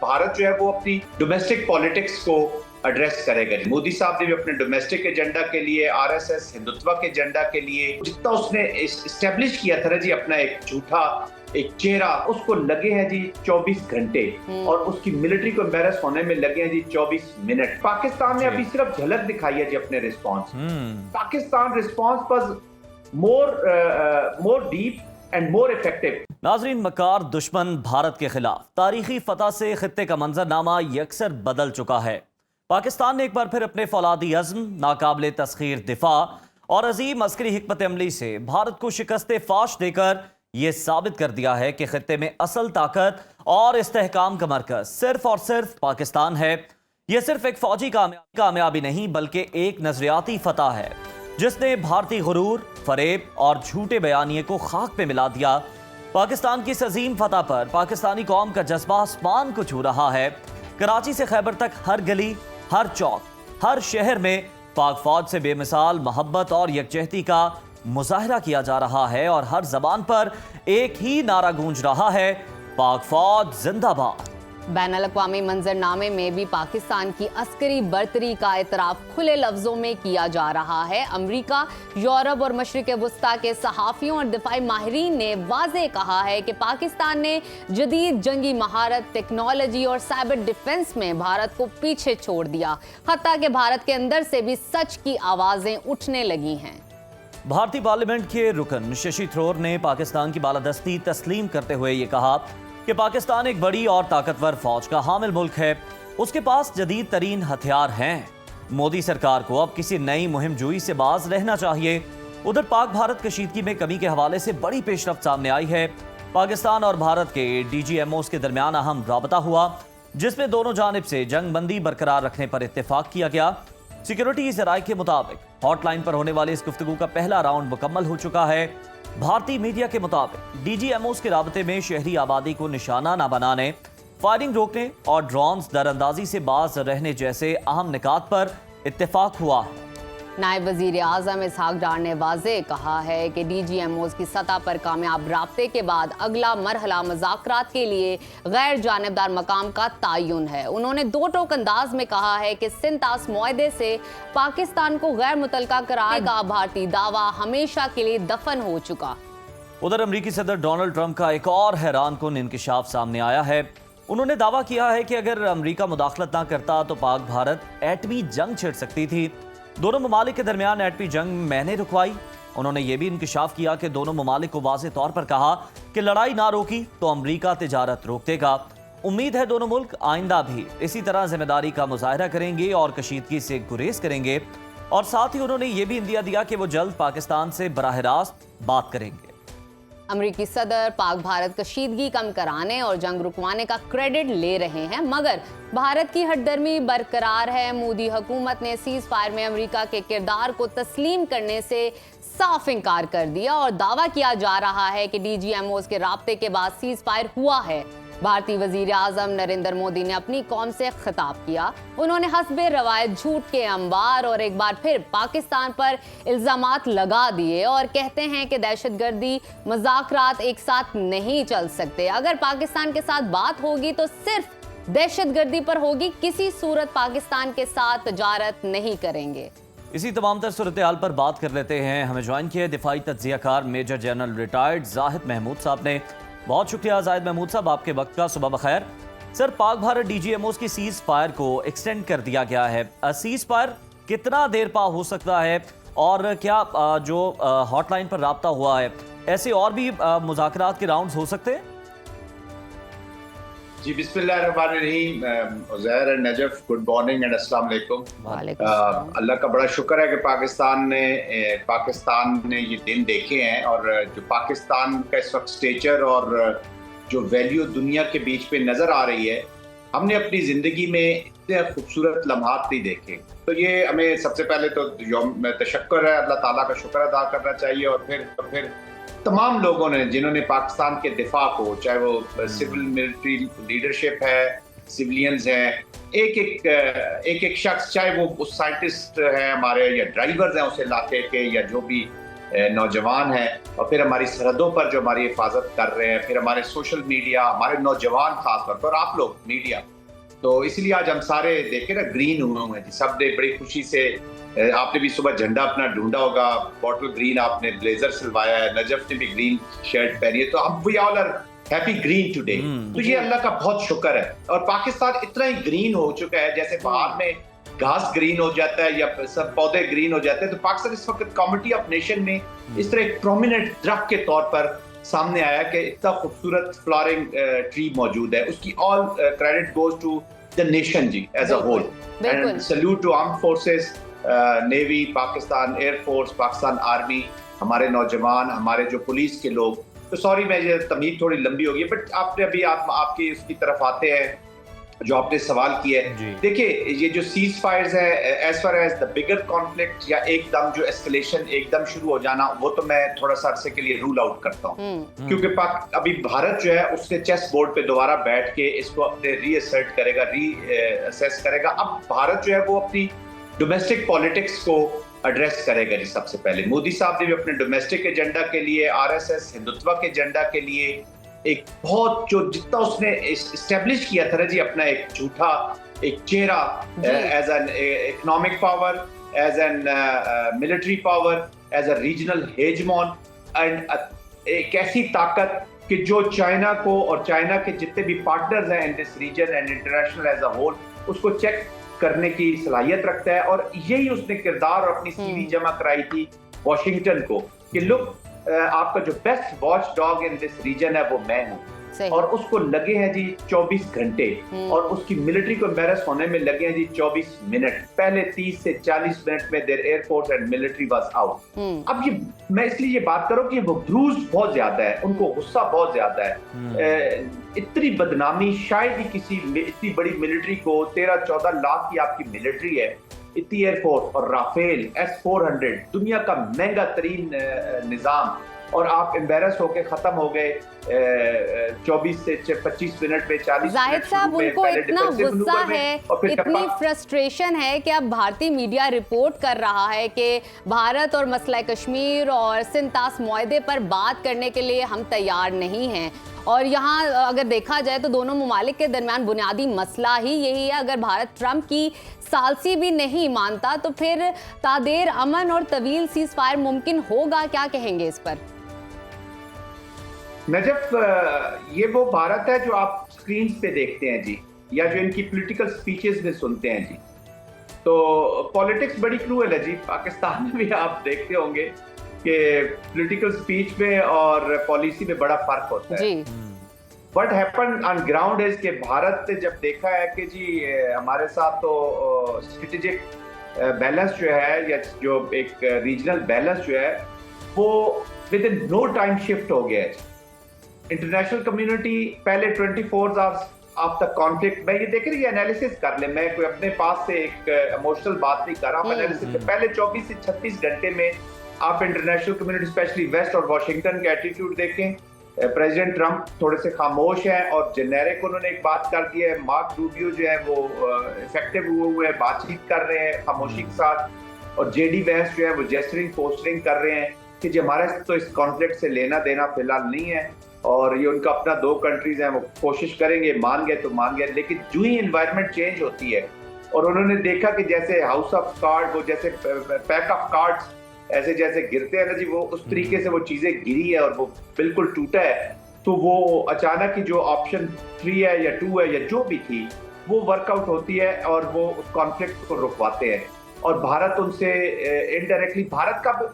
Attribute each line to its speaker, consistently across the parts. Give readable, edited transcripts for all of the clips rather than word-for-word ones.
Speaker 1: भारत जो है वो अपनी डोमेस्टिक पॉलिटिक्स को एड्रेस करेगा। मोदी साहब ने भी अपने डोमेस्टिक एजेंडा के लिए, आरएसएस हिंदुत्व के एजेंडा के लिए जितना उसने इस्टेब्लिश किया था जी अपना एक झूठा एक चेहरा, उसको लगे हैं जी 24 घंटे और उसकी मिलिट्री को एम्बेरस होने में लगे हैं जी 24 मिनट। पाकिस्तान ने अभी सिर्फ झलक दिखाई है जी अपने response. Pakistan response was more deep and more effective.
Speaker 2: नाजरीन, मकार दुश्मन भारत के खिलाफ तारीखी फतह से खित्ते का मंजरनामा यकसर बदल चुका है। पाकिस्तान ने एक बार फिर अपने फौलादी अज़्म, नाकाबिले तस्खीर दिफा और अजीम अस्करी हिकमत अमली से भारत को शिकस्त फाश देकर यह साबित कर दिया है कि खित्ते में असल ताकत और इस्तेहकाम का मरकज सिर्फ और सिर्फ पाकिस्तान है। यह सिर्फ एक फौजी कामयाबी नहीं बल्कि एक नजरियाती फतह है जिसने भारतीय गुरूर, फरेब और झूठे बयानिए को खाक पे मिला दिया। पाकिस्तान की इस अजीम फतह पर पाकिस्तानी कौम का जज्बा आसमान को छू रहा है। कराची से खैबर तक हर गली, हर चौक, हर शहर में पाक फौज से बेमिसाल मोहब्बत और यकजहती का मुजाहरा किया जा रहा है और हर जबान पर एक ही नारा गूंज रहा है, पाक फौज जिंदाबाद।
Speaker 3: बैनुल-अक़वामी मंजरनामे में भी पाकिस्तान की अस्करी बर्तरी का एतराफ खुले लफ्जों में किया जा रहा है। अमरीका, यूरोप और मशरिक़ वस्ता के सहाफ़ियों और दिफाई माहिरीन ने वाज़ेह कहा है कि पाकिस्तान ने जदीद जंगी महारत, टेक्नोलॉजी और साइबर डिफेंस में भारत को पीछे छोड़ दिया। हत्ता कि भारत के अंदर से भी सच की आवाज़ें उठने लगी हैं।
Speaker 2: भारतीय पार्लियामेंट के रुकन शशि थरूर ने पाकिस्तान की बालादस्ती तस्लीम करते हुए ये कहा कि पाकिस्तान एक बड़ी और ताकतवर फौज का हामिल मुल्क है, उसके पास जदीद तरीन हथियार हैं। मोदी सरकार को अब किसी नई मुहिम जुई से बाज रहना चाहिए। उधर पाक भारत कशीदगी में कमी के हवाले से बड़ी पेशरफ्त सामने आई है। पाकिस्तान और भारत के DGMOs के दरमियान अहम राबता हुआ जिसमें दोनों जानिब से जंग बंदी बरकरार रखने पर इत्तेफाक किया गया। सिक्योरिटी ज़राए के मुताबिक हॉटलाइन पर होने वाली इस गुफ्तगू का पहला राउंड मुकम्मल हो चुका है। भारतीय मीडिया के मुताबिक DGMOs के राबते में शहरी आबादी को निशाना न बनाने, फायरिंग रोकने और ड्रोन्स दरअंदाजी से बाज रहने जैसे अहम निकात पर इत्तेफाक हुआ है।
Speaker 3: नायब वज़ीर आज़म इसहाक डार ने वाज़ेह कहा है कि DGMOs की सतह पर कामयाब राब्ते के बाद अगला मरहला मुज़ाकरात के लिए गैर जानिबदार मकाम का तयन है। उन्होंने दो टोक अंदाज में कहा है कि सिंतास मुआहदे से पाकिस्तान को गैर मुतलका करार का भारतीय दावा हमेशा के लिए दफन हो चुका।
Speaker 2: उधर अमरीकी सदर डोनाल्ड ट्रंप का एक और हैरान कुन इंकिशाफ सामने आया है। उन्होंने दावा किया है कि अगर अमरीका मुदाखलत ना करता तो पाक भारत एटमी जंग छिड़ सकती थी। दोनों ममालिक के दरमियान एटमी जंग मैंने रुकवाई। उन्होंने ये भी इंकिशाफ किया कि दोनों ममालिक को वाज़ेह तौर पर कहा कि लड़ाई ना रोकी तो अमरीका तिजारत रोक देगा। उम्मीद है दोनों मुल्क आइंदा भी इसी तरह जिम्मेदारी का मुजाहरा करेंगे और कशीदगी से गुरेज करेंगे। और साथ ही उन्होंने ये भी इंदिया दिया कि वो जल्द पाकिस्तान से बराह रास्त बात करेंगे।
Speaker 3: अमरीकी सदर पाक भारत कशीदगी कम कराने और जंग रुकवाने का क्रेडिट ले रहे हैं, मगर भारत की हटदर्मी बरकरार है। मोदी हुकूमत ने सीज फायर में अमरीका के किरदार को तस्लीम करने से साफ इनकार कर दिया और दावा किया जा रहा है कि DGMOs के राब्ते के बाद सीज फायर हुआ है। भारतीय वजीर आजम नरेंद्र मोदी ने अपनी कौम से खिताब किया। उन्होंने हस्बे रवायत झूठ के अंबार और एक बार फिर पाकिस्तान पर इल्जामात लगा दिए और कहते हैं कि दहशतगर्दी मुज़ाकरात एक साथ नहीं चल सकते। अगर पाकिस्तान के साथ बात होगी तो सिर्फ दहशतगर्दी पर होगी, किसी सूरत पाकिस्तान के साथ तजारत नहीं करेंगे।
Speaker 2: इसी तमाम तर सूरत हाल पर बात कर लेते हैं। हमें ज्वाइन किया दिफाई तज्जियाकार major general retired Zahid Mahmood साहब ने। बहुत शुक्रिया जाहिद महमूद साहब, आपके वक्त का सुबह बखैर। सर, पाक भारत DGMOs की सीज फायर को एक्सटेंड कर दिया गया है। सीज फायर कितना देर पा हो सकता है और क्या जो हॉटलाइन पर राब्ता हुआ है ऐसे और भी मुज़ाकरात के राउंड्स हो सकते हैं?
Speaker 1: जी बिस्मिल्लाहिर्रहमानिर्रहीम। Uzair and Najaf, good morning and अस्सलाम वालेकुम। अल्लाह का बड़ा शुक्र है कि पाकिस्तान ने ये दिन देखे हैं और जो पाकिस्तान का इस वक्त स्टेचर और जो वैल्यू दुनिया के बीच पे नज़र आ रही है, हमने अपनी ज़िंदगी में इतने खूबसूरत लम्हात नहीं देखे। तो ये हमें सबसे पहले तो तशक्कुर है, अल्लाह ताला का शुक्र अदा करना चाहिए और फिर तमाम लोगों ने जिन्होंने पाकिस्तान के दिफा को, चाहे वो सिविल मिलिट्री लीडरशिप है, सिविलियंस हैं, एक एक शख्स, चाहे वो साइंटिस्ट हैं हमारे या ड्राइवर्स हैं उस इलाके के या जो भी नौजवान हैं, और फिर हमारी सरहदों पर जो हमारी हिफाजत कर रहे हैं, फिर हमारे सोशल मीडिया, हमारे नौजवान खासतौर पर, आप लोग मीडिया, तो इसलिए आज हम सारे देखे ना ग्रीन हुए हैं जी, सब ने बड़ी खुशी से। आपने भी सुबह झंडा अपना ढूंढा होगा, बॉटल ग्रीन, आपने ब्लेजर सिलवाया है, नजफ ने भी ग्रीन शर्ट पहनी है, तो हम we all are happy green today. तो ये अल्लाह का बहुत शुक्र है। और पाकिस्तान इतना ही ग्रीन हो चुका है, जैसे बाहर में घास ग्रीन हो जाता है या सब पौधे ग्रीन हो जाते हैं, तो पाकिस्तान इस वक्त कमिटी ऑफ नेशन में इस तरह एक प्रोमिनेंट दरख्त के तौर पर सामने आया कि इतना खूबसूरत फ्लावरिंग ट्री मौजूद है। उसकी all credit goes to the nation जी as a whole, and salute to armed forces, navy Pakistan, air force Pakistan, army, हमारे नौजवान, हमारे जो पुलिस के लोग। तो सॉरी मैं ये तमीज़ थोड़ी लंबी होगी, बट आपने अभी आपकी उसकी तरफ आते हैं जो आपने सवाल किया है। देखिए ये जो सीज फायर्स है, as far as the bigger conflict या एकदम जो एस्केलेशन एकदम शुरू हो जाना, वो तो मैं थोड़ा सा अरसे के लिए रूल आउट करता हूँ, क्योंकि अभी भारत जो है उसके चेस बोर्ड पे दोबारा बैठ के इसको अपने रीअसर्ट करेगा, रीअसेस करेगा। अब भारत जो है वो अपनी डोमेस्टिक पॉलिटिक्स को एड्रेस करेगा जी। सबसे पहले मोदी साहब ने भी अपने डोमेस्टिक एजेंडा के लिए, आरएसएस हिंदुत्व के एजेंडा के लिए एक बहुत जो जितना उसने एस्टेब्लिश किया था ना जी, अपना एक झूठा एक चेहरा as an economic power, as an military power, as a regional hegemon, and एक ऐसी ताकत कि जो चाइना को और चाइना के जितने भी पार्टनर्स हैं in this region and international as a whole, उसको चेक करने की सलाहियत रखता है। और यही उसने किरदार और अपनी सीवी जमा कराई थी वॉशिंगटन को कि लुक, आपका जो best watchdog in this region है वो मैं हूँ। और उसको लगे हैं जी 24 घंटे, और उसकी मिलिट्री को एम्बेरस होने में लगे हैं जी 24 मिनट। पहले 30 से 40 मिनट में their air force and military was out. अब ये मैं इसलिए ये बात करूं कि वो ब्रूज बहुत ज्यादा है, उनको गुस्सा बहुत ज्यादा है। इतनी बदनामी शायद ही किसी इतनी बड़ी मिलिट्री को, 13-14 लाख की आपकी मिलिट्री है, इतनी एयरफोर्स और राफेल S-400 दुनिया का महंगा तरीन निजाम, और आप एम्बेरस होके खत्म हो गए 24 से 25 मिनट में, 40
Speaker 3: जाहिद साहब उनको इतना गुस्सा है, इतनी फ्रस्ट्रेशन है कि अब भारतीय मीडिया रिपोर्ट कर रहा है कि भारत और मसला कश्मीर और सिंतास मुआहदे पर बात करने के लिए हम तैयार नहीं हैं। और यहाँ अगर देखा जाए तो दोनों ममालिक के दरमियान बुनियादी मसला ही यही है। अगर भारत ट्रंप की सालसी भी नहीं मानता तो फिर तादेर अमन और तवील सीज फायर मुमकिन होगा, क्या कहेंगे इस पर?
Speaker 1: नजफ, ये वो भारत है जो आप स्क्रीन पे देखते हैं जी, या जो इनकी पॉलिटिकल स्पीचेस में सुनते हैं जी। तो पॉलिटिक्स बड़ी क्रूएल है जी। पाकिस्तान में भी आप देखते होंगे कि पॉलिटिकल स्पीच में और पॉलिसी में बड़ा फर्क होता है। What happened on ground is कि भारत ने जब देखा है कि जी हमारे साथ तो स्ट्रेटेजिक बैलेंस जो है, या जो एक रीजनल बैलेंस जो है, वो within no time shift हो गया है। इंटरनेशनल कम्युनिटी पहले 24 आवर्स आफ्टर कॉन्फ्लिक्ट, मैं ये देख रही एनालिसिस कर ले, मैं कोई अपने पास से एक इमोशनल बात नहीं कर रहा, एनालिसिस पहले 24 से 36 घंटे में आप इंटरनेशनल कम्युनिटी स्पेशली वेस्ट और वाशिंगटन के एटीट्यूड देखें। प्रेसिडेंट ट्रंप थोड़े से खामोश हैं और जेनेरिक उन्होंने एक बात कर दी है। मार्क रूबियो जो है वो इफेक्टिव हुए हैं, बातचीत कर रहे हैं खामोशी के साथ, और जेडी वैंस जो है वो जेस्टरिंग पोस्टरिंग कर रहे हैं कि जो हमारे तो इस कॉन्फ्लिक्ट से लेना देना फिलहाल नहीं है, और ये उनका अपना 2 कंट्रीज हैं, वो कोशिश करेंगे, मान गए तो मान गए। लेकिन जो ही एनवायरनमेंट चेंज होती है और उन्होंने देखा कि जैसे हाउस ऑफ कार्ड, वो जैसे पैक ऑफ कार्ड्स ऐसे जैसे गिरते हैं ना जी, वो उस तरीके से वो चीजें गिरी है और वो बिल्कुल टूटा है। तो वो अचानक ही जो ऑप्शन 3 है या 2 है या जो भी थी, वो वर्कआउट होती है और वो उस कॉन्फ्लिक्ट को रुकवाते हैं। और भारत उनसे इनडायरेक्टली, भारत का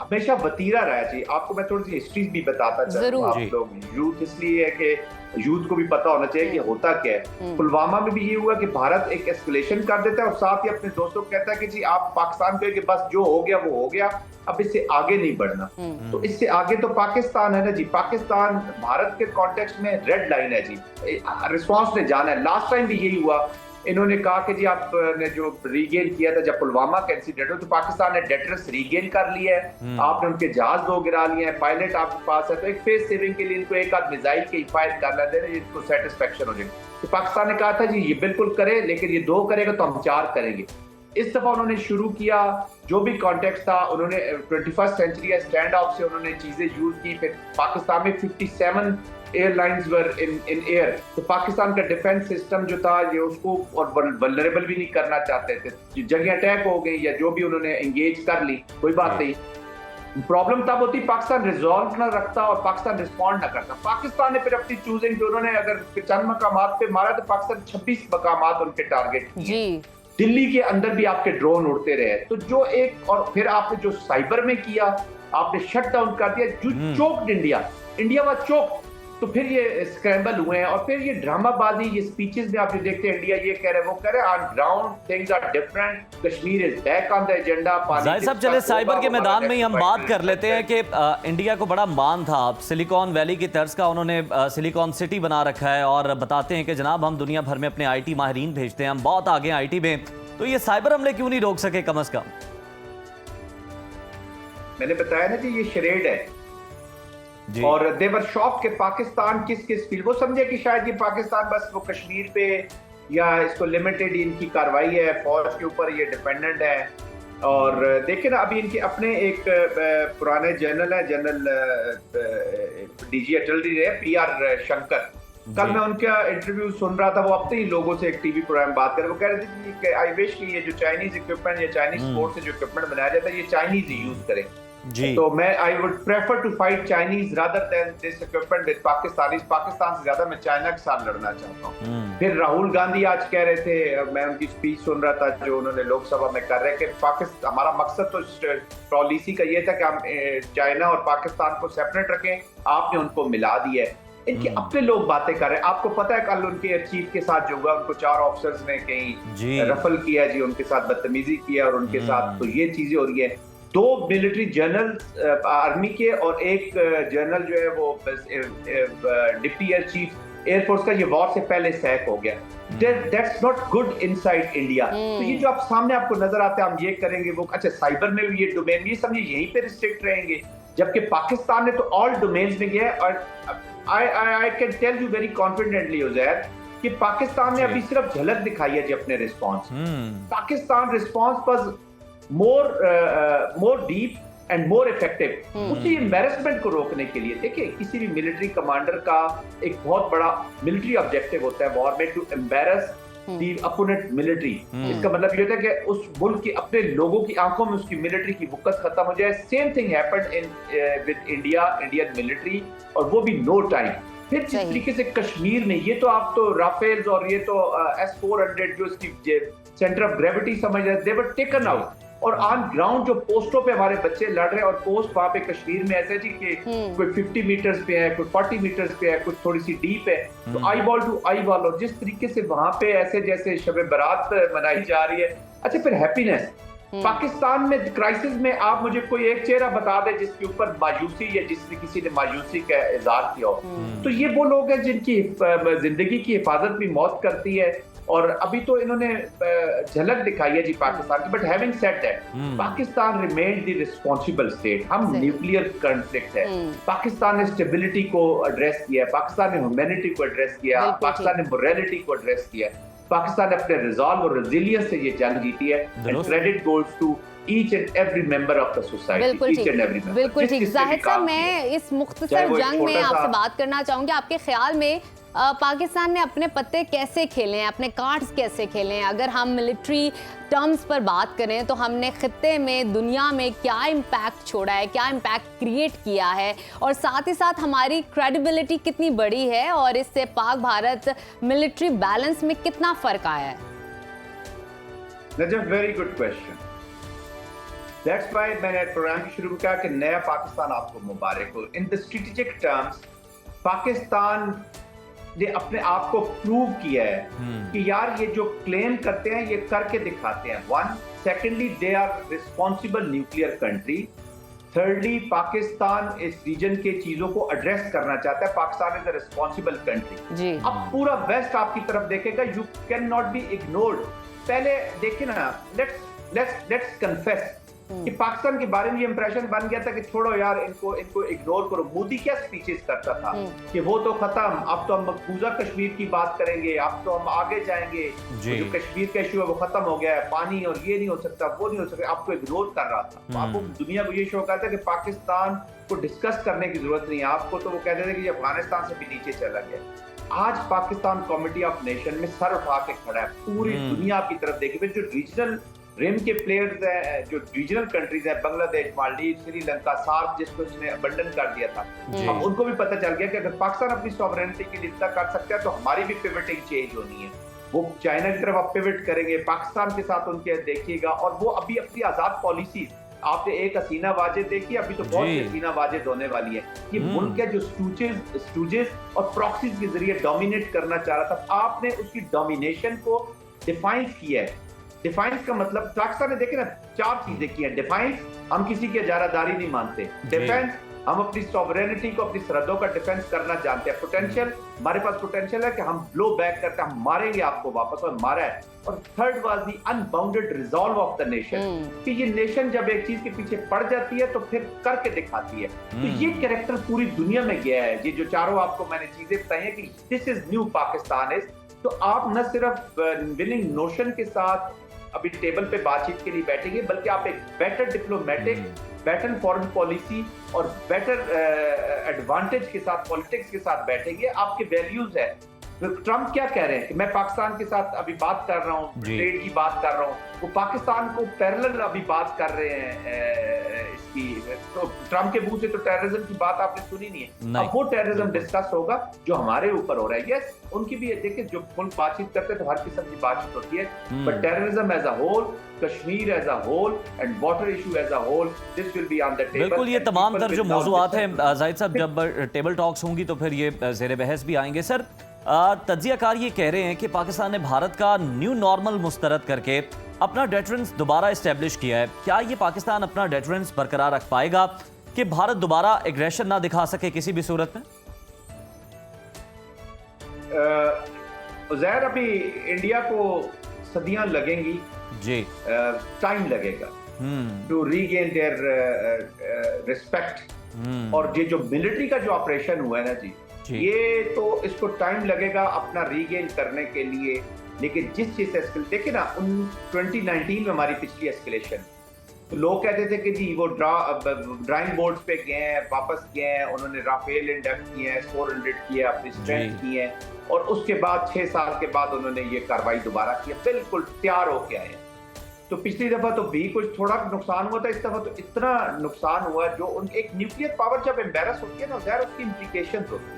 Speaker 1: हमेशा वतीरा रहा है जी। आपको मैं थोड़ी सी हिस्ट्री भी बताता चलूं, आप लोग यूथ इसलिए है कि यूथ को भी पता होना चाहिए कि होता क्या है। पुलवामा में भी ये हुआ कि भारत एक एस्केलेशन कर देता है और साथ ही अपने दोस्तों को कहता है कि जी आप पाकिस्तान को कि बस जो हो गया वो हो गया, अब इससे आगे नहीं बढ़ना। तो इससे आगे तो पाकिस्तान है ना जी। पाकिस्तान भारत के कॉन्टेक्स्ट में रेड लाइन है जी, रिस्पॉन्स ने जाना है। लास्ट टाइम भी यही हुआ, इन्होंने कहा कि जी आपने जो रीगेन किया था जब पुलवामा का इंसिडेंट हो, तो पाकिस्तान ने डेटरेंस रीगेन कर लिया है, आपने उनके जहाज 2 गिरा लिए हैं, पायलट आपके पास है, तो एक फेस सेविंग के लिए इनको एक आध मिसाइल के फायर कर लेते हैं, इनको सेटिस्फेक्शन हो जाएगी। तो पाकिस्तान ने कहा था जी ये बिल्कुल करे, लेकिन ये 2 करेगा तो हम 4 करेंगे। इस दफा उन्होंने शुरू किया, जो भी कॉन्टेक्स्ट था उन्होंने 21st सेंचुरी या स्टैंड ऑफ से उन्होंने चीजें यूज की। फिर पाकिस्तान में 57 एयरलाइंस वर इन एयर, तो पाकिस्तान का डिफेंस सिस्टम जो था ये उसको और वल्नरेबल भी नहीं करना चाहते थे। जगह अटैक हो गई या जो भी उन्होंने एंगेज कर ली, कोई बात नहीं। प्रॉब्लम तब होती पाकिस्तान रिजॉल्व ना रखता और पाकिस्तान रिस्पॉन्ड ना करता। पाकिस्तान ने फिर अपनी चूजिंग जो उन्होंने अगर 55 मकामात पे मारा तो पाकिस्तान 26 मकामात उनके टारगेट किए। दिल्ली के अंदर भी आपके ड्रोन उड़ते रहे, तो जो एक और फिर आपने जो साइबर में किया, आपने शट डाउन कर दिया, जो चोक्ड इंडिया वाज चोक। तो फिर ये स्क्रैम्बल हुए हैं और फिर ये ड्रामाबाजी, ये स्पीचेस में आप जो देखते हैं इंडिया ये कह रहे हैं वो कह रहे हैं, on ground things are different, Kashmir is back on the agenda.
Speaker 2: Zahir साहब, चले साइबर के मैदान में ही हम बात कर लेते हैं कि इंडिया को बड़ा मान था, सिलिकॉन वैली की तर्ज का उन्होंने सिलिकॉन सिटी बना रखा है और बताते हैं कि जनाब हम दुनिया भर में अपने IT माहिरीन भेजते हैं, हम बहुत आगे IT में, तो ये साइबर हमले क्यों नहीं रोक सके कम अज कम?
Speaker 1: मैंने बताया ना कि ये शरेड है और देवर शॉक के पाकिस्तान किस फील्ड, वो समझे कि शायद ये पाकिस्तान बस वो कश्मीर पे या इसको लिमिटेड इनकी कार्रवाई है, फौज के ऊपर ये डिपेंडेंट है। और देखिए ना अभी इनके अपने एक पुराने जनरल है, जनरल DG अटल है PR शंकर, कल मैं उनका इंटरव्यू सुन रहा था, वो अपने ही लोगों से एक TV प्रोग्राम बात कर रहे, वो कह रहे थे कि आई विश कि ये जो चाइनीज इक्विपमेंट या चाइनीज स्पोर्ट से जो इक्विपमेंट बनाया जाता है ये चाइनीज ही यूज करें। तो मैं I would prefer to fight Chinese rather than this equipment with Pakistanis. Pakistan से ज्यादा मैं चाइना के साथ लड़ना चाहता हूँ। फिर राहुल गांधी आज कह रहे थे, मैं उनकी स्पीच सुन रहा था जो उन्होंने लोकसभा में कर रहे कि पाकिस्तान, हमारा मकसद तो पॉलिसी का ये था कि हम चाइना और पाकिस्तान को सेपरेट रखें, आपने उनको मिला दिया है। इनके अपने लोग बातें कर रहे हैं। आपको पता है कल उनके चीफ के साथ जो हुआ, उनको 4 ऑफिसर्स ने कहीं रफल किया जी, उनके साथ बदतमीजी किया और उनके साथ तो ये चीजें हो रही है। 2 मिलिट्री जनरल आर्मी के और एक जनरल जो है वो डिप्टी एयर चीफ एयरफोर्स का, ये वॉर से पहले सैक हो गया। That's not good inside India. तो ये जो आप सामने आपको नजर आता है, हम ये करेंगे वो, अच्छा साइबर में भी ये डोमेन, ये समझिए यहीं पे रिस्ट्रिक्ट रहेंगे, जबकि पाकिस्तान ने तो ऑल डोमेन्स में गया है। और I can tell you very confidently Uzair कि पाकिस्तान ने अभी सिर्फ झलक दिखाई है जी अपने response. Pakistan response was more deep and more effective. उसी एम्बैरेसमेंट को रोकने के लिए देखिए, किसी भी मिलिट्री कमांडर का एक बहुत बड़ा मिलिट्री ऑब्जेक्टिव होता है वॉर में, to embarrass the opponent military. इसका मतलब ये होता है कि उस मुल्क के अपने लोगों की आंखों में उसकी मिलिट्री की वक़्त खत्म हो जाए। Same thing happened in with Indian military, और वो भी नो टाइम। फिर जिस तरीके से कश्मीर में, ये तो आप तो राफेल्स और ये तो S-400 जो इसकी सेंटर ऑफ ग्रेविटी समझ रहे, दे वर टेकन आउट। और ऑन ग्राउंड जो पोस्टों पे हमारे बच्चे लड़ रहे हैं, और पोस्ट वहां पे कश्मीर में ऐसे जी कि कोई 50 मीटर्स पे है, कोई 40 मीटर्स पे है, कुछ थोड़ी सी डीप है, तो eyeball to eyeball. और जिस तरीके से वहां पे ऐसे जैसे शब बारात मनाई जा रही है। अच्छा, फिर हैप्पीनेस पाकिस्तान में क्राइसिस में आप मुझे कोई एक चेहरा बता दे जिसके ऊपर मायूसी या जिसने किसी ने मायूसी का इजहार किया हो। तो ये वो लोग हैं जिनकी जिंदगी की हिफाजत भी मौत करती है। और अभी तो इन्होंने झलक दिखाई है जी पाकिस्तान की। But having said that, Pakistan remained the responsible state. हम न्यूक्लियर कॉन्फ्लिक्ट है, पाकिस्तान ने स्टेबिलिटी को एड्रेस किया है, पाकिस्तान ने ह्यूमैनिटी को एड्रेस किया है, पाकिस्तान ने मोरालिटी को एड्रेस किया है, पाकिस्तान ने अपने रिजॉल्व और रेजिलियंस से ये जंग जीती है। And credit goes to each and every member of the society, each and every member।
Speaker 3: बिल्कुल ठीक। जाहिद साहब, मैं इस मुख्तसर जंग में आपसे बात करना चाहूंगी, आपके ख्याल में पाकिस्तान ने अपने पत्ते कैसे खेले हैं, अपने कार्ड्स कैसे खेले हैं? अगर हम मिलिट्री टर्म्स पर बात करें तो हमने खित्ते में, दुनिया में क्या इम्पैक्ट छोड़ा है, क्या इम्पैक्ट क्रिएट किया है, और साथ ही साथ हमारी क्रेडिबिलिटी कितनी बड़ी है, और इससे पाक भारत मिलिट्री बैलेंस में कितना फर्क आया है?
Speaker 1: That's a very good question। That's why मैंने प्रोग्राम की शुरू में कहा कि नया पाकिस्तान आपको मुबारक हो। In the strategic terms Pakistan ने अपने आप को प्रूव किया है कि यार ये जो क्लेम करते हैं ये करके दिखाते हैं। 1, secondly they are responsible nuclear country. Thirdly Pakistan इस रीजन के चीजों को एड्रेस करना चाहता है। Pakistan is a responsible country. अब पूरा वेस्ट आपकी तरफ देखेगा, you can not be ignored. पहले देखिए ना, लेट्स कन्फेस, कि पाकिस्तान के बारे में ये इंप्रेशन बन गया था कि छोड़ो यार, इनको इग्नोर करो। मोदी क्या स्पीचेस करता था कि वो तो खत्म, अब तो हम मकबूजा कश्मीर की बात करेंगे, अब तो हम आगे जाएंगे, जो कश्मीर का इशू है वो खत्म हो गया है, पानी और ये नहीं हो सकता, वो नहीं हो सकता, आपको इग्नोर कर रहा था। आपको दुनिया को ये शो करता है कि पाकिस्तान को डिस्कस करने की जरूरत नहीं है आपको, तो वो कहते थे कि ये अफगानिस्तान से भी नीचे चला गया। आज पाकिस्तान कमेटी ऑफ नेशन में सर उठा के खड़ा है, पूरी दुनिया की तरफ देखिए। जो रीजनल रिम के प्लेयर्स हैं, जो रीजनल कंट्रीज हैं, बांग्लादेश, मालदीव, श्रीलंका, सार्क, जिसको इसने अबंडन कर दिया था, अब उनको भी पता चल गया कि अगर पाकिस्तान अपनी सॉवरेनिटी की लिफ्ट कर सकता है तो हमारी भी पिवटिंग चेंज होनी है। वो चाइना की तरफ आप पिवट करेंगे, पाकिस्तान के साथ उनके देखिएगा, और वो अभी अपनी आजाद पॉलिसी, आपने एक हसीना वाजिद देखी, अभी तो बहुत सी हसीना वाजिद होने वाली है। ये मुल्क है जो स्टूजेस और प्रॉक्सीज के जरिए डोमिनेट करना चाह रहा था, आपने उसकी डोमिनेशन को डिफाइन किया है। डिफाइंस का मतलब पाकिस्तान ने देखे ना 4 चीजें की हैं। डिफाइंस, हम किसी की इजारादारी नहीं मानते। डिफेंस, हम अपनी सॉवरेनिटी को, अपनी सरहदों का डिफेंस करना जानते हैं। पोटेंशियल, हमारे पास पोटेंशियल है कि हम ब्लो बैक करते हैं, हम मारेंगे आपको वापस, और मारा है। और third was the unbounded resolve of the nation, कि ये नेशन जब एक चीज के पीछे पड़ जाती है तो फिर करके दिखाती है। तो ये कैरेक्टर पूरी दुनिया में गया है। ये जो चारों आपको मैंने चीजें बताई है कि this is new Pakistan is, तो आप न सिर्फ विनिंग नोशन के साथ अभी टेबल पे बातचीत के लिए बैठेंगे, बल्कि आप एक better diplomatic, better foreign policy और बेटर एडवांटेज के साथ, पॉलिटिक्स के साथ बैठेंगे। आपके वैल्यूज है। तो ट्रम्प क्या कह रहे हैं कि मैं पाकिस्तान के साथ अभी बात कर रहा हूँ, ट्रेड की बात कर रहा हूँ, वो पाकिस्तान को पैरेलल अभी बात कर रहे हैं इसकी। तो ट्रम्प के मुंह से तो टेररिज्म की बात आपने सुनी नहीं है। अब वो टेररिज्म डिस्कस होगा जो हमारे ऊपर हो रहा है। यस, उनकी भी देखिए, जो मुल्क बातचीत करते हैं तो हर किस्म की बातचीत होती है, but terrorism as a whole, Kashmir as a whole and water issue as a whole, this will be on the table.
Speaker 2: बिल्कुल, ये तमाम तर जो मौजूआत हैं जाहिद साहब, जब टेबल टॉक्स होंगी तो फिर ये ज़ेर बहस भी आएंगे। सर, तज्जियाकार ये कह रहे हैं कि पाकिस्तान ने भारत का न्यू नॉर्मल मुस्तरद करके अपना डेटरेंस दोबारा इस्टेब्लिश किया है। क्या ये पाकिस्तान अपना डेटरेंस बरकरार रख पाएगा कि भारत दोबारा एग्रेशन ना दिखा सके किसी भी सूरत में?
Speaker 1: ज़ाहिर अभी इंडिया को सदियां लगेंगी जी, टाइम लगेगा टू रीगेन देयर रिस्पेक्ट। और ये जो मिलिट्री का जो ऑपरेशन हुआ है ना जी, ये तो इसको टाइम लगेगा अपना रीगेन करने के लिए। लेकिन जिस चीज से देखिए ना, 2019 में हमारी पिछली एस्केलेशन, तो लोग कहते थे कि जी वो ड्राइंग बोर्ड्स पे गए हैं, वापस गए हैं, उन्होंने राफेल इंडक्ट किए हैं, 400 किए, अपनी स्ट्रेंथ की है, और उसके बाद 6 साल के बाद उन्होंने ये कार्रवाई दोबारा की, बिल्कुल तैयार होके आए हैं। तो पिछली दफा तो भी कुछ थोड़ा नुकसान हुआ था, इस दफा तो इतना नुकसान हुआ जो एक न्यूक्लियर पावर जब एम्बेरस होती है ना, ज़ाहिर उसकी इम्प्लीकेशंस होती है।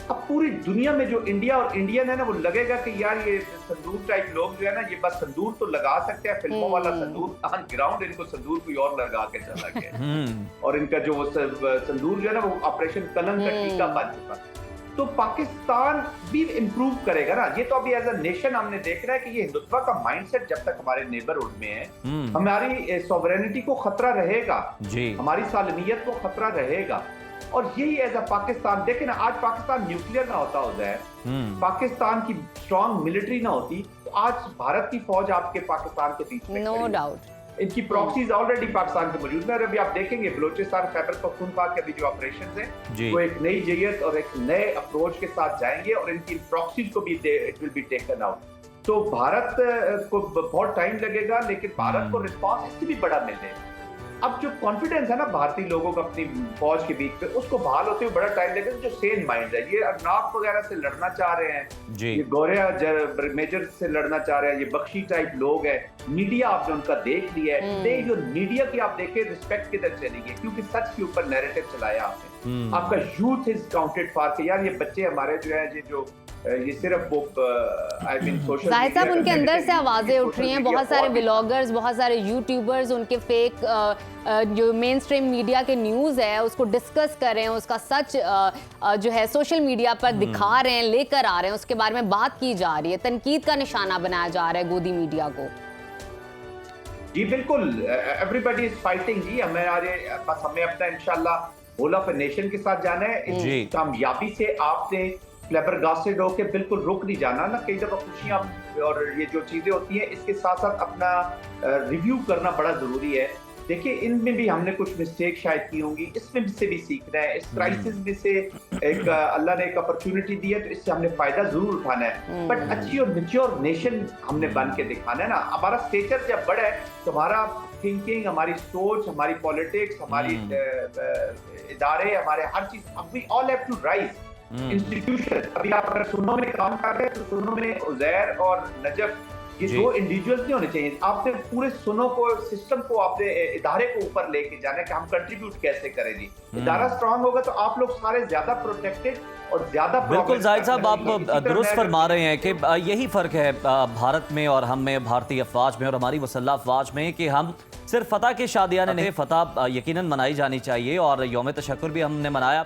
Speaker 1: अब पूरी दुनिया में जो इंडिया और इंडियन है ना, वो लगेगा कि यार ये संदूर टाइप लोग जो है ना, ये बस संदूर तो लगा सकते हैं, फिल्मों वाला संदूर ऑन ग्राउंड इनको संदूर कोई और लगा के चला गया। और इनका जो संदूर जो है ना, वो ऑपरेशन कलंक का टीका बन चुका। तो पाकिस्तान भी इंप्रूव करेगा ना। ये तो अभी एज अ नेशन हमने देख रहा है कि ये हिंदुत्व का माइंडसेट जब तक हमारे नेबरहुड में है, हमारी सॉवरेनिटी को खतरा रहेगा, हमारी सालमियत को खतरा रहेगा। और यही एज अ पाकिस्तान, देखे ना, आज पाकिस्तान न्यूक्लियर ना होता है, पाकिस्तान की स्ट्रॉन्ग मिलिट्री ना होती, तो आज भारत की फौज आपके पाकिस्तान के बीच में, नो डाउट, इनकी प्रॉक्सीज ऑलरेडी पाकिस्तान के मौजूद है। अभी आप देखेंगे बलोचिस्तान, खैबर पख्तूनख्वा के अभी जो ऑपरेशन है, वो एक नई जयत और एक नए अप्रोच के साथ जाएंगे, और इनकी प्रॉक्सीज को भी it will be taken out. तो भारत को बहुत टाइम लगेगा, लेकिन भारत को रिस्पॉन्स इससे भी बड़ा मिल जाएगा। अब जो कॉन्फिडेंस है ना भारतीय लोगों का अपनी फौज के बीच पे, उसको बहाल होते हुए बड़ा टाइम लगेगा। जो सेन माइंड है, ये अरनाफ वगैरह से लड़ना चाह रहे हैं, ये गौरिया मेजर से लड़ना चाह रहे हैं, ये बख्शी टाइप लोग हैं। मीडिया आपने उनका देख लिया है, जो मीडिया की आप देखें रिस्पेक्ट किधर चली गई, क्योंकि सच के ऊपर नैरेटिव चलाया आपने। आपका यूथ इज काउंटेड फॉर के यार ये बच्चे हमारे जो है, ये सिर्फ वो सोशल
Speaker 3: जाहिद साहब, उनके अंदर से आवाजें उठ रही हैं। बहुत सारे व्लॉगर्स, बहुत सारे यूट्यूबर्स उनके फेक जो मेन स्ट्रीम मीडिया के न्यूज़ है उसको डिस्कस कर रहे हैं, उसका सच जो है सोशल मीडिया पर दिखा रहे हैं, लेकर आ रहे हैं, उसके बारे में बात की जा रही है, तनकीद का निशाना बनाया जा रहा है गोदी मीडिया को।
Speaker 1: जी बिल्कुल, एवरीबॉडी इज फाइटिंग जी। हमें अपना इंशाल्लाह होल ऑफ ए नेशन के साथ जाना है। इस कामयाबी से आपने फ्लैबरगास्टेड होके बिल्कुल रुक नहीं जाना ना। कई दफा खुशियां और ये जो चीजें होती हैं, इसके साथ साथ अपना रिव्यू करना बड़ा जरूरी है। देखिए इनमें भी हमने कुछ मिस्टेक शायद की होंगी, इसमें से भी सीखना है। इस क्राइसिस में से एक अल्लाह ने एक अपॉर्चुनिटी दी है, तो इससे हमने फायदा जरूर उठाना है। बट अच्छी और मैच्योर नेशन हमने बन के दिखाना है ना। हमारा स्टेचर जब बड़ा है तो हमारा थिंकिंग, हमारी सोच, हमारी पॉलिटिक्स, हमारी इदारे, हमारे हर चीज, we all have to rise. Institution, अभी आप अगर सुन्नो में काम कर रहे हैं तो सुन्नो में उजैर और नजफ, ये दो इंडिविजुअल्स नहीं होने चाहिए। आपने पूरे सुनो को, सिस्टम को, आपने इदारे को ऊपर लेके जाना है कि हम कंट्रीब्यूट कैसे करें जी। इदारा स्ट्रांग होगा तो आप लोग सारे ज्यादा प्रोटेक्टेड और ज्यादा।
Speaker 2: बिल्कुल जाहिद साहब, आप दुरुस्त फरमा रहे हैं कि यही फ़र्क है भारत में और हम में, भारतीय अफवाज में और हमारी मुसल्लह अफवाज में, कि हम सिर्फ फतह के शादियाने नहीं, फतह यकीनन मनाई जानी चाहिए और यौम तशक्कुर भी हमने मनाया।